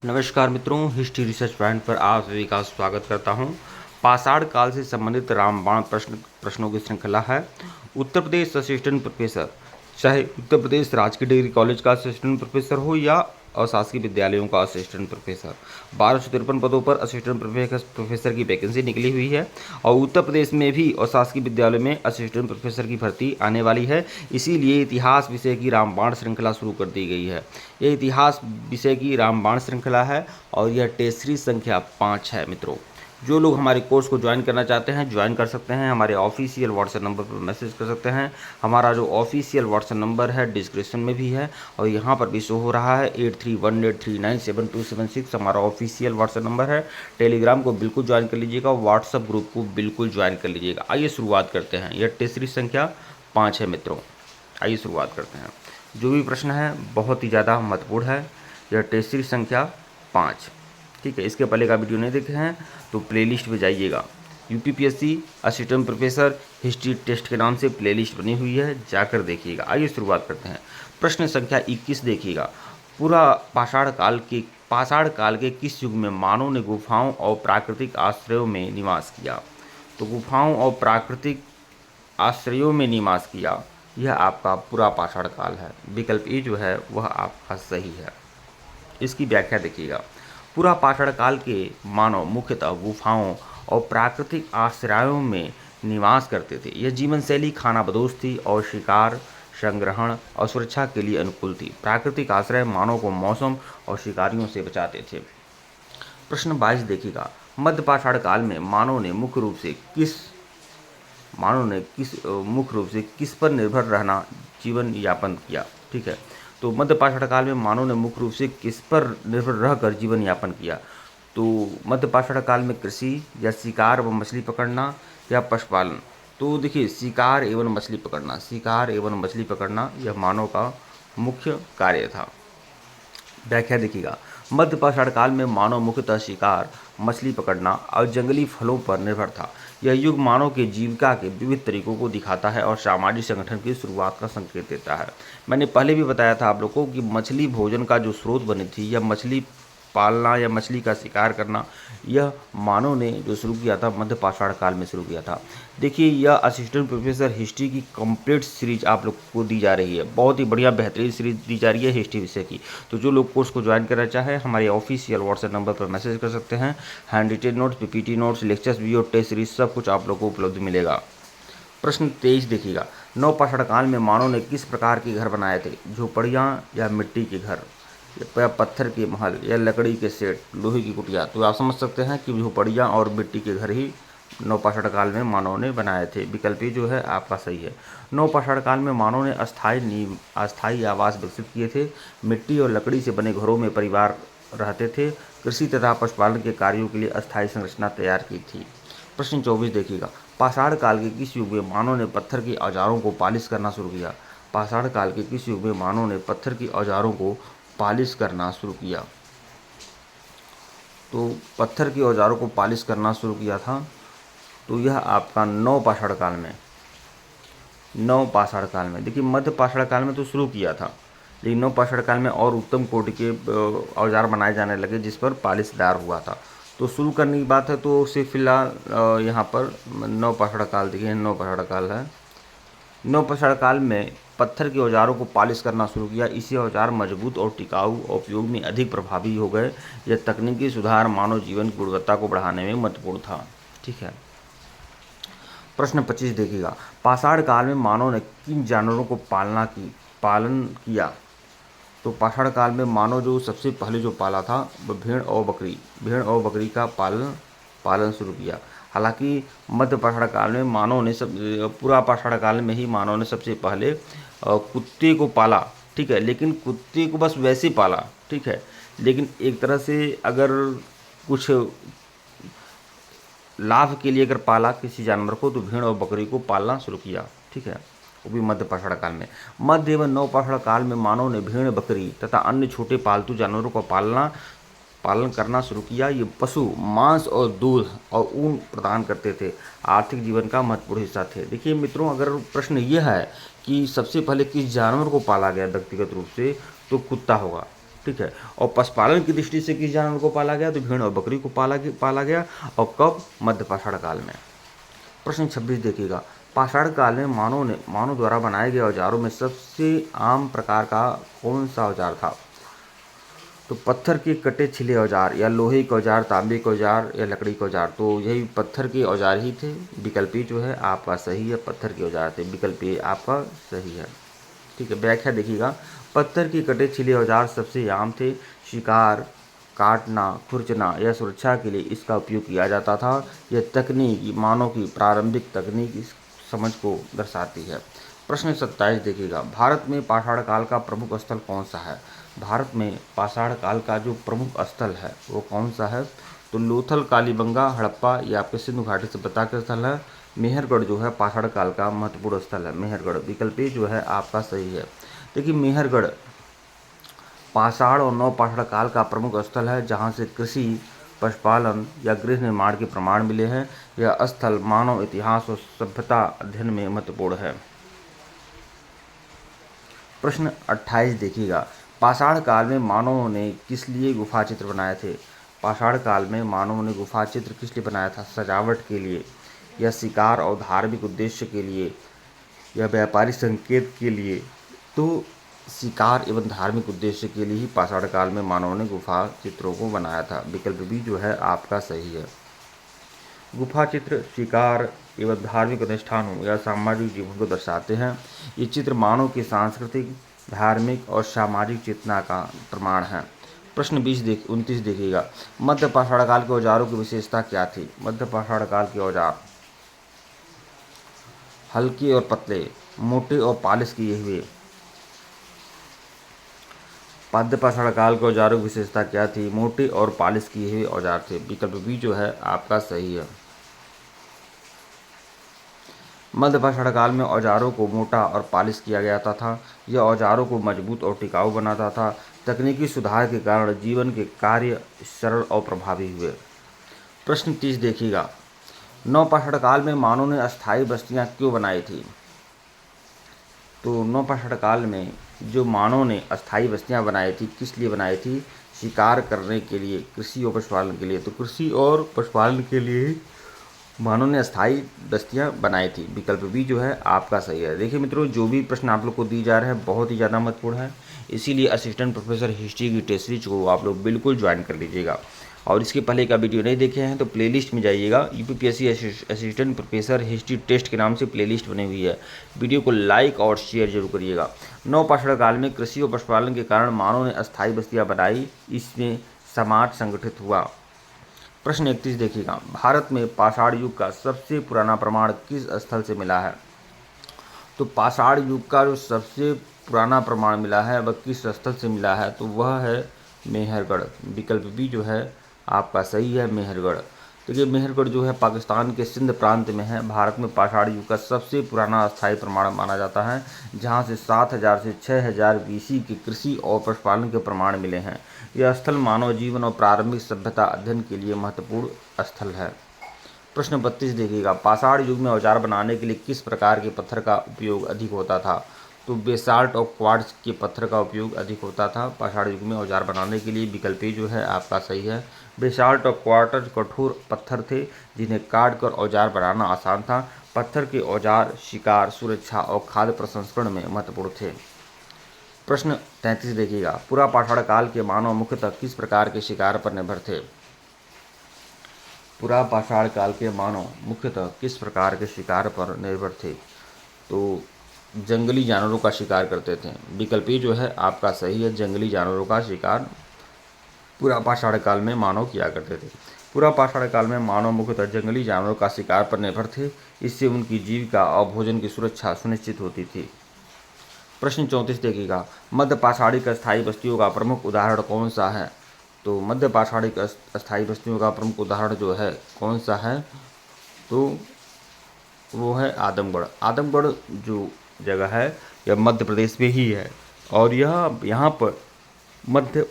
नमस्कार मित्रों, history research point पर आप सभी का स्वागत करता हूं। पाषाण काल से संबंधित रामबाण प्रश्नों की श्रृंखला है। उत्तर प्रदेश असिस्टेंट प्रोफेसर, चाहे उत्तर प्रदेश राजकीय डिग्री कॉलेज का असिस्टेंट प्रोफेसर हो या अशासकीय विद्यालयों का असिस्टेंट प्रोफेसर, 1253 पदों पर असिस्टेंट प्रोफेसर की वैकेंसी निकली हुई है और उत्तर प्रदेश में भी अशासकीय विद्यालयों में असिस्टेंट प्रोफेसर की भर्ती आने वाली है। इसीलिए इतिहास विषय की रामबाण श्रृंखला शुरू कर दी गई है। यह इतिहास विषय की रामबाण श्रृंखला है और यह टेस्ट सीरीज संख्या 5 है। मित्रों, जो लोग हमारे कोर्स को ज्वाइन करना चाहते हैं ज्वाइन कर सकते हैं। हमारे ऑफिशियल व्हाट्सएप नंबर पर मैसेज कर सकते हैं। हमारा जो ऑफिशियल व्हाट्सएप नंबर है डिस्क्रिप्शन में भी है और यहाँ पर भी शो हो रहा है 8318397276 हमारा ऑफिशियल व्हाट्सएप नंबर है। टेलीग्राम को बिल्कुल ज्वाइन कर लीजिएगा, व्हाट्सएप ग्रुप को बिल्कुल ज्वाइन कर लीजिएगा। आइए शुरुआत करते हैं। यह टेस्ट सीरीज संख्या 5 है मित्रों। आइए शुरुआत करते हैं। जो भी प्रश्न है बहुत ही ज़्यादा महत्वपूर्ण है। यह टेस्ट सीरीज संख्या 5, ठीक है। इसके पहले का वीडियो नहीं देखे हैं तो प्लेलिस्ट में जाइएगा। UPPSC assistant professor history test के नाम से प्लेलिस्ट बनी हुई है, जाकर देखिएगा। आइए शुरुआत करते हैं। प्रश्न संख्या 21 देखिएगा। पूरा पाषाण काल के किस युग में मानव ने गुफाओं और प्राकृतिक आश्रयों में निवास किया? तो गुफाओं और प्राकृतिक आश्रयों में निवास किया, यह आपका पूरा पाषाण काल है। विकल्प ए जो है वह आपका सही है। इसकी व्याख्या देखिएगा। पूरा पाषाण काल के मानव मुख्यतः गुफाओं और प्राकृतिक आश्रयों में निवास करते थे। यह जीवन शैली खानाबदोश थी और शिकार, संग्रहण और सुरक्षा के लिए अनुकूल थी। प्राकृतिक आश्रय मानव को मौसम और शिकारियों से बचाते थे। प्रश्न 22 देखिएगा। मध्य पाषाण काल में मानव ने मुख्य रूप से किस पर निर्भर रहना जीवन यापन किया? ठीक है, तो मध्य पाषाण काल में मानव ने मुख्य रूप से किस पर निर्भर रहकर जीवन यापन किया? तो मध्य पाषाण काल में कृषि या शिकार व मछली पकड़ना या पशुपालन? तो देखिए, शिकार एवं मछली पकड़ना यह मानव का मुख्य कार्य था। व्याख्या देखिएगा। मध्य पाषाण काल में मानव मुख्यतः शिकार, मछली पकड़ना और जंगली फलों पर निर्भर था। यह युग मानव के जीविका के विविध तरीकों को दिखाता है और सामाजिक संगठन की शुरुआत का संकेत देता है। मैंने पहले भी बताया था आप लोगों को कि मछली भोजन का जो स्रोत बनी थी, यह मछली पालना या मछली का शिकार करना, यह मानव ने जो शुरू किया था मध्य पाषाण काल में शुरू किया था। देखिए, यह असिस्टेंट प्रोफेसर हिस्ट्री की कंप्लीट सीरीज आप लोग को दी जा रही है। बहुत ही बढ़िया बेहतरीन सीरीज दी जा रही है हिस्ट्री विषय की। तो जो लोग कोर्स को ज्वाइन करना चाहे हमारे ऑफिशियल व्हाट्सएप नंबर पर मैसेज कर सकते हैं। Hand written notes, PPT notes, lectures, video, test series सब कुछ आप लोग को उपलब्ध मिलेगा। प्रश्न 23 देखिएगा। नवपाषाण काल में मानव ने किस प्रकार के घर बनाए थे? झोपड़ियाँ या मिट्टी के घर या पत्थर के महल या लकड़ी के सेट, लोहे की कुटिया? तो आप समझ सकते हैं कि झोपड़ियाँ और मिट्टी के घर ही नवपाषाण काल में मानव ने बनाए थे। विकल्प जो है आपका सही है। नवपाषाण काल में मानव ने अस्थायी आवास विकसित किए थे। मिट्टी और लकड़ी से बने घरों में परिवार रहते थे। कृषि तथा पशुपालन के कार्यों के लिए अस्थायी संरचना तैयार की थी। प्रश्न 24 देखिएगा। पाषाण काल के किस युग में मानव ने पत्थर के औजारों को पालिश करना शुरू किया? पाषाण काल के किस युग में मानव ने पत्थर के औजारों को पालिश करना शुरू किया? तो पत्थर के औजारों को पालिश करना शुरू किया था, तो यह आपका नवपाषाण काल में। देखिए, मध्य पाषाण काल में तो शुरू किया था, लेकिन नवपाषाण काल में और उत्तम कोटि के औजार बनाए जाने लगे जिस पर पालिशदार हुआ था। तो शुरू करने की बात है तो सिर्फ फिलहाल यहाँ पर नवपाषाण काल देखिए, नवपाषाण काल है। नवपाषाण काल में पत्थर के औजारों को पालिश करना शुरू किया। इसी औजार मजबूत और टिकाऊ और उपयोग में अधिक प्रभावी हो गए। यह तकनीकी सुधार मानव जीवन की गुणवत्ता को बढ़ाने में महत्वपूर्ण था। ठीक है। प्रश्न 25 देखिएगा। पाषाण काल में मानव ने किन जानवरों को पालन किया? तो पाषाण काल में मानव जो सबसे पहले जो पाला था वह भेड़ और बकरी का पालन शुरू किया। हालांकि मध्य पाषाण काल में पूरा पाषाण काल में ही मानव ने सबसे पहले कुत्ते को पाला। ठीक है, लेकिन कुत्ते को बस वैसे पाला। ठीक है, लेकिन एक तरह से अगर कुछ लाभ के लिए अगर पाला किसी जानवर को तो भेड़ और बकरी को पालना शुरू किया। ठीक है, वो भी मध्य पाषाण काल में। मध्य एवं नवपाषाण काल में मानव ने भेड़, बकरी तथा अन्य छोटे पालतू जानवरों का पालन करना शुरू किया। ये पशु मांस और दूध और ऊन प्रदान करते थे, आर्थिक जीवन का महत्वपूर्ण हिस्सा थे। देखिए मित्रों, अगर प्रश्न यह है कि सबसे पहले किस जानवर को पाला गया व्यक्तिगत रूप से, तो कुत्ता होगा। ठीक है। और पशुपालन की दृष्टि से किस जानवर को पाला गया, तो भेड़ और बकरी को पाला गया। और कब, मध्य पाषाण काल में। प्रश्न 26 देखिएगा, पाषाण काल में मानव द्वारा बनाए गए औजारों में सबसे आम प्रकार का कौन सा औजार था, तो पत्थर के कटे छिले औजार, या लोहे के औजार, तांबे के औजार, या लकड़ी के औजार। तो यही पत्थर के औजार ही थे। विकल्प ए जो है आपका सही है, पत्थर के औजार थे। विकल्प ए आपका सही है, ठीक है। व्याख्या देखिएगा, पत्थर के कटे छिले औजार सबसे आम थे। शिकार, काटना, खुरचना या सुरक्षा के लिए इसका उपयोग किया जाता था। यह तकनीक मानव की प्रारंभिक तकनीक इस समझ को दर्शाती है। प्रश्न 27 देखिएगा, भारत में पाषाण काल का प्रमुख स्थल कौन सा है। भारत में पाषाण काल का जो प्रमुख स्थल है वो कौन सा है, तो लोथल, कालीबंगा, हड़प्पा या आपके सिंधु घाटी सभ्यता का स्थल है। मेहरगढ़ जो है पाषाण काल का महत्वपूर्ण स्थल है, मेहरगढ़। विकल्प ए जो है आपका सही है। देखिए, मेहरगढ़ पाषाण और नवपाषाण काल का प्रमुख स्थल है, जहाँ से कृषि, पशुपालन या गृह निर्माण के प्रमाण मिले हैं। यह स्थल मानव इतिहास और सभ्यता अध्ययन में महत्वपूर्ण है। प्रश्न 28 देखिएगा, पाषाण काल में मानवों ने किस लिए गुफा चित्र बनाए थे। पाषाण काल में मानवों ने गुफा चित्र किस लिए बनाया था, सजावट के लिए, या शिकार और धार्मिक उद्देश्य के लिए, या व्यापारिक संकेत के लिए। तो शिकार एवं धार्मिक उद्देश्य के लिए ही पाषाण काल में मानवों ने गुफा चित्रों को बनाया था। विकल्प बी जो है आपका सही है। गुफा चित्र शिकार एवं धार्मिक अनुष्ठानों या सामाजिक जीवन को दर्शाते हैं। ये चित्र मानव की सांस्कृतिक, धार्मिक और सामाजिक चेतना का प्रमाण है। प्रश्न 29 देखिएगा, मध्य पाषाण काल के औजारों की विशेषता क्या थी। मध्य पाषाण काल के औजार हल्के और पतले, मोटे और पालिश किए हुए। मध्य पाषाण काल के औजारों की विशेषता क्या थी, मोटे और पालिश किए हुए औजार थे। विकल्प बी जो है आपका सही है। मध्य पाषाण काल में औजारों को मोटा और पालिश किया गया था। यह औजारों को मजबूत और टिकाऊ बनाता था। तकनीकी सुधार के कारण जीवन के कार्य सरल और प्रभावी हुए। प्रश्न 30 देखिएगा, नवपाषाण काल में मानव ने अस्थायी बस्तियां क्यों बनाई थी। तो नवपाषाण काल में जो मानव ने अस्थायी बस्तियां बनाई थी, किस लिए बनाई थी, शिकार करने के लिए, कृषि और पशुपालन के लिए। तो कृषि और पशुपालन के लिए मानव ने अस्थायी बस्तियां बनाई थी। विकल्प बी जो है आपका सही है। देखिए मित्रों, जो भी प्रश्न आप लोग को दिए जा रहे हैं बहुत ही ज़्यादा महत्वपूर्ण है, इसीलिए असिस्टेंट प्रोफेसर हिस्ट्री की टेस्ट सीरीज को आप लोग बिल्कुल ज्वाइन कर लीजिएगा। और इसके पहले का वीडियो नहीं देखे हैं तो प्लेलिस्ट में जाइएगा, UPPSC assistant professor history test के नाम से प्लेलिस्ट बनी हुई है। वीडियो को लाइक और शेयर जरूर करिएगा। नवपाषाण काल में कृषि और पशुपालन के कारण मानव ने अस्थायी बस्तियाँ बनाई, इसमें समाज संगठित हुआ। प्रश्न 31 देखिएगा, भारत में पाषाण युग का सबसे पुराना प्रमाण किस स्थल से मिला है। तो पाषाण युग का जो सबसे पुराना प्रमाण मिला है वह किस स्थल से मिला है, तो वह है मेहरगढ़। विकल्प बी जो है आपका सही है, मेहरगढ़। देखिए, मेहरगढ़ जो है पाकिस्तान के सिंध प्रांत में है। भारत में पाषाण युग का सबसे पुराना स्थायी प्रमाण माना जाता है, जहां से 7000 से 6000 बीसी के कृषि और पशुपालन के प्रमाण मिले हैं। यह स्थल मानव जीवन और प्रारंभिक सभ्यता अध्ययन के लिए महत्वपूर्ण स्थल है। प्रश्न 32 देखिएगा, पाषाण युग में औजार बनाने के लिए किस प्रकार के पत्थर का उपयोग अधिक होता था। तो बेसाल्ट और क्वार्ट्ज के पत्थर का उपयोग अधिक होता था पाषाण युग में औजार बनाने के लिए। विकल्प ए जो है आपका सही है। बेसाल्ट और क्वार्ट्ज कठोर पत्थर थे जिन्हें काट कर औजार बनाना आसान था। पत्थर के औजार शिकार, सुरक्षा और खाद्य प्रसंस्करण में महत्वपूर्ण थे। प्रश्न 33 देखिएगा, पूरा पाषाण काल के मानव मुख्यतः किस प्रकार के शिकार पर निर्भर थे। पूरा पाषाण काल के मानव मुख्यतः किस प्रकार के शिकार पर निर्भर थे, तो जंगली जानवरों का शिकार करते थे। विकल्प ए जो है आपका सही है, जंगली जानवरों का शिकार पूरा पाषाण काल में मानव किया करते थे। पूरा पाषाण काल में मानव मुख्यतः जंगली जानवरों का शिकार पर निर्भर थे, इससे उनकी जीविका और भोजन की सुरक्षा सुनिश्चित होती थी। प्रश्न 34 देखिएगा, मध्य पाषाणिक अस्थायी बस्तियों का प्रमुख उदाहरण कौन सा है। तो मध्य पाषाणिक अस्थायी बस्तियों का प्रमुख उदाहरण जो है कौन सा है, तो वो है आदमगढ़। आदमगढ़ जो जगह है यह मध्य प्रदेश में ही है और यहाँ पर मध्य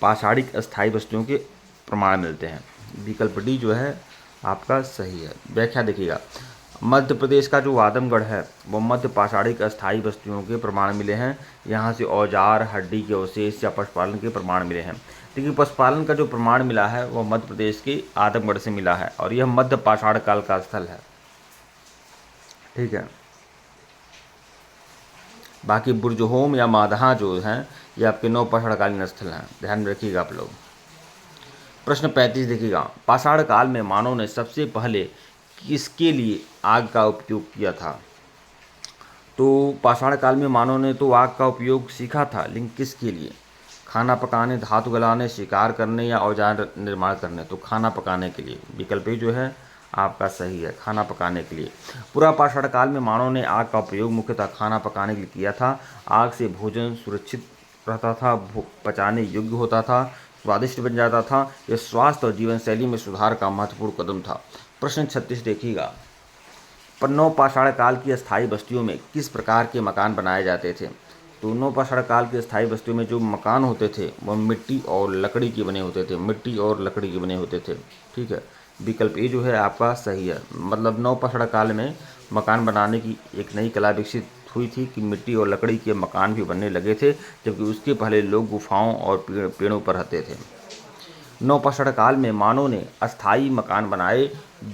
पाषाणिक अस्थायी बस्तियों के प्रमाण मिलते हैं। विकल्प डी जो है आपका सही है। व्याख्या देखिएगा, मध्य प्रदेश का जो आदमगढ़ है वो मध्य पाषाणिक अस्थायी बस्तियों के प्रमाण मिले हैं। यहाँ से औजार, हड्डी के अवशेष या पशुपालन के प्रमाण मिले हैं। देखिए, पशुपालन का जो प्रमाण मिला है वो मध्य प्रदेश के आदमगढ़ से मिला है और यह मध्य पाषाण काल का स्थल है। ठीक है। बाकी बुर्जहोम या मादहा जो हैं ये आपके नव पाषाणकालीन स्थल हैं, ध्यान में रखिएगा आप लोग। प्रश्न 35 देखिएगा, पाषाण काल में मानव ने सबसे पहले किसके लिए आग का उपयोग किया था? तो पाषाण काल में मानव ने तो आग का उपयोग सीखा था, लेकिन किसके लिए? खाना पकाने, धातु गलाने, शिकार करने या औजार निर्माण करने? तो खाना पकाने के लिए। विकल्प ए जो है आपका सही है, खाना पकाने के लिए। पूरा पाषाण काल में मानव ने आग का प्रयोग मुख्यतः खाना पकाने के लिए किया था। आग से भोजन सुरक्षित रहता था, पचाने योग्य होता था, स्वादिष्ट बन जाता था। यह स्वास्थ्य और जीवन शैली में सुधार का महत्वपूर्ण कदम था। प्रश्न 36 देखिएगा, नव पाषाण काल की अस्थायी बस्तियों में किस प्रकार के मकान बनाए जाते थे? तो नव पाषाण काल की अस्थायी बस्तियों में जो मकान होते थे वह मिट्टी और लकड़ी के बने होते थे, मिट्टी और लकड़ी के बने होते थे। ठीक है, विकल्प ए जो है आपका सही है। मतलब नव पाषाण काल में मकान बनाने की एक नई कला विकसित हुई थी कि मिट्टी और लकड़ी के मकान भी बनने लगे थे, जबकि उसके पहले लोग गुफाओं और पेड़ों पर रहते थे। नव पाषाण काल में मानव ने अस्थायी मकान बनाए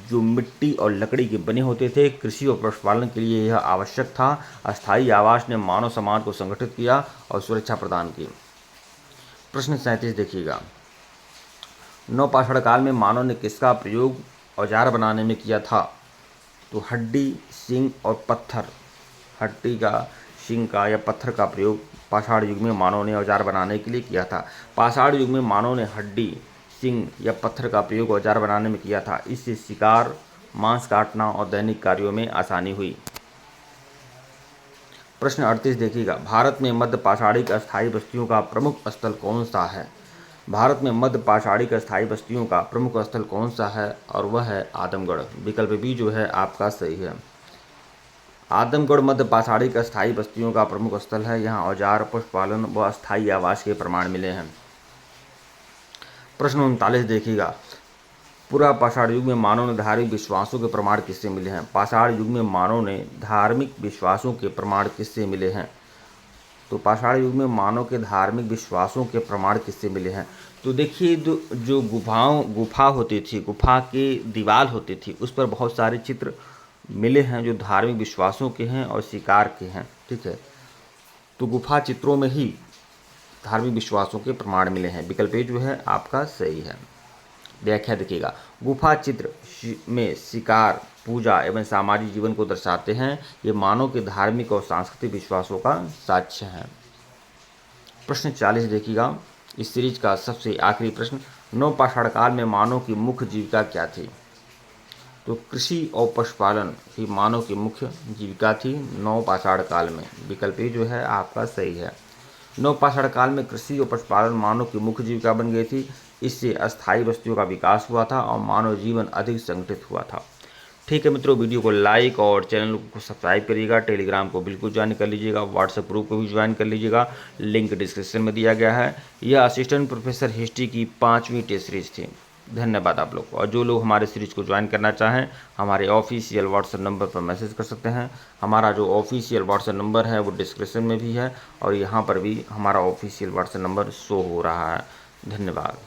जो मिट्टी और लकड़ी के बने होते थे। कृषि और पशुपालन के लिए यह आवश्यक था। अस्थायी आवास ने मानव समाज को संगठित किया और सुरक्षा प्रदान की। प्रश्न 37 देखिएगा, नव पाषाण काल में मानव ने किसका प्रयोग औजार बनाने में किया था? तो हड्डी, सींग और पत्थर। हड्डी का, सींग का या पत्थर का प्रयोग पाषाण युग में मानव ने औजार बनाने के लिए किया था। पाषाण युग में मानव ने हड्डी, सींग या पत्थर का प्रयोग औजार बनाने में किया था। इससे शिकार, मांस काटना और दैनिक कार्यों में आसानी हुई। प्रश्न 38 देखिएगा, भारत में मध्य पाषाणिक अस्थायी बस्तियों का प्रमुख स्थल कौन सा है? भारत में मध्य पाषाणिक अस्थायी बस्तियों का प्रमुख स्थल कौन सा है? और वह है आदमगढ़। विकल्प बी जो है आपका सही है। आदमगढ़ मध्य पाषाणिक अस्थायी बस्तियों का प्रमुख स्थल है। यहाँ औजार, पशुपालन व अस्थायी आवास के प्रमाण मिले हैं। प्रश्न 39 देखिएगा, पूरा पाषाण युग में मानव ने धार्मिक विश्वासों के प्रमाण किससे मिले हैं? पाषाण युग में मानव ने धार्मिक विश्वासों के प्रमाण किससे मिले हैं? तो पाषाण युग में मानव के धार्मिक विश्वासों के प्रमाण किससे मिले हैं? तो देखिए, जो गुफा होती थी, गुफा के दीवार होती थी, उस पर बहुत सारे चित्र मिले हैं जो धार्मिक विश्वासों के हैं और शिकार के हैं। ठीक है, तो गुफा चित्रों में ही धार्मिक विश्वासों के प्रमाण मिले हैं। विकल्प ए जो है आपका सही है। व्याख्या देखिएगा, गुफा चित्र में शिकार, पूजा एवं सामाजिक जीवन को दर्शाते हैं। ये मानव के धार्मिक और सांस्कृतिक विश्वासों का साक्ष्य है। प्रश्न 40 देखिएगा, इस सीरीज का सबसे आखिरी प्रश्न, नव पाषाण काल में मानव की मुख्य जीविका क्या थी? तो कृषि और पशुपालन ही मानव की मुख्य जीविका थी नव पाषाण काल में। विकल्प ए जो है आपका सही है। नव पाषाण काल में कृषि और पशुपालन मानव की मुख्य जीविका बन गई थी। इससे अस्थायी बस्तियों का विकास हुआ था और मानव जीवन अधिक संगठित हुआ था। ठीक है मित्रों, वीडियो को लाइक और चैनल को सब्सक्राइब करिएगा। टेलीग्राम को बिल्कुल ज्वाइन कर लीजिएगा, व्हाट्सएप ग्रुप को भी ज्वाइन कर लीजिएगा, लिंक डिस्क्रिप्शन में दिया गया है। यह असिस्टेंट प्रोफेसर हिस्ट्री की 5वीं टेस्ट सीरीज थी। धन्यवाद आप लोग को। और जो लोग हमारे सीरीज को ज्वाइन करना चाहें हमारे ऑफिशियल व्हाट्सएप नंबर पर मैसेज कर सकते हैं। हमारा जो ऑफिशियल व्हाट्सएप नंबर है वो डिस्क्रिप्शन में भी है और यहाँ पर भी हमारा ऑफिशियल व्हाट्सएप नंबर शो हो रहा है। धन्यवाद।